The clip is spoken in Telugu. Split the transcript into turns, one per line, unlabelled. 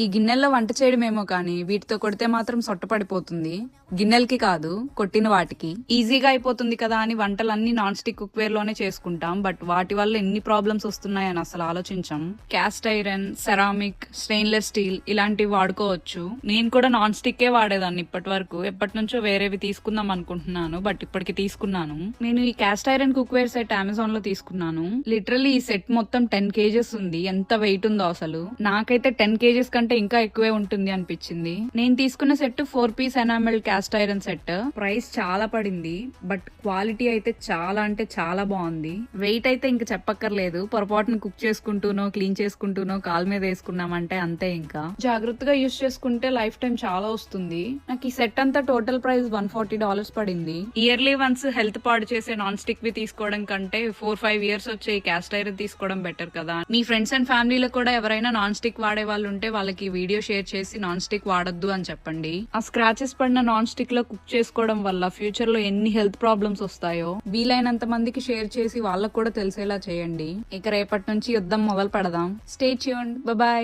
ఈ గిన్నెల్లో వంట చేయడమేమో కానీ వీటితో కొడితే మాత్రం సొట్టపడిపోతుంది. గిన్నెలకి కాదు, కొట్టిన వాటికి. ఈజీగా అయిపోతుంది కదా అని వంటలన్నీ నాన్ స్టిక్ కుక్వేర్ లోనే చేసుకుంటాం. బట్ వాటి వల్ల ఎన్ని ప్రాబ్లమ్స్ వస్తున్నాయని అసలు ఆలోచించాం. Cast iron, ceramic, stainless steel ఇలాంటివి వాడుకోవచ్చు. నేను కూడా నాన్ స్టిక్ వాడేదాన్ని ఇప్పటి వరకు. ఎప్పటి నుంచో వేరేవి తీసుకుందాం అనుకుంటున్నాను, బట్ ఇప్పటికి తీసుకున్నాను. నేను ఈ cast iron cookware set Amazon లో తీసుకున్నాను. లిటరల్లీ ఈ సెట్ మొత్తం 10 kgs ఉంది. ఎంత వెయిట్ ఉందో అసలు. నాకైతే 10 kgs కంటే ఇంకా ఎక్కువే ఉంటుంది అనిపించింది. నేను తీసుకున్న set 4 piece enamel cast iron set. Price చాలా పడింది, బట్ క్వాలిటీ అయితే చాలా అంటే చాలా బాగుంది. వెయిట్ అయితే ఇంకా చెప్పక్కర్లేదు. పొరపాటును కుక్ చేసుకుంటూనో క్లీన్ చేసుకుంటూనో కాల్ మీద వేసుకున్నామంటే అంతే. ఇంకా జాగ్రత్తగా యూస్ చేసుకుంటే లైఫ్ టైం చాలా వస్తుంది. నాకు ఈ సెట్ అంతా టోటల్ ప్రైస్ $140 పడింది. ఇయర్లీ వన్స్ హెల్త్ పాడు చేసే నాన్ స్టిక్ వి తీసుకోవడం కంటే 4-5 years వచ్చే క్యాస్ట్ ఐరన్ తీసుకోవడం బెటర్ కదా. మీ ఫ్రెండ్స్ అండ్ ఫ్యామిలీలో కూడా ఎవరైనా నాన్ స్టిక్ వాడే వాళ్ళు ఉంటే వాళ్ళకి వీడియో షేర్ చేసి నాన్ స్టిక్ వాడొద్దు అని చెప్పండి. ఆ స్క్రాచెస్ పడిన నాన్ స్టిక్ లో కుక్ చేసుకోవడం వల్ల ఫ్యూచర్ లో ఎన్ని హెల్త్ ప్రాబ్లమ్స్ వస్తాయో వీలైనంత మందికి షేర్ చేసి వాళ్ళకు కూడా తెలిసేలా చేయండి. ఇక రేపటి నుంచి యుద్ధం మొదలు పెడదాం. Stay tuned. బై.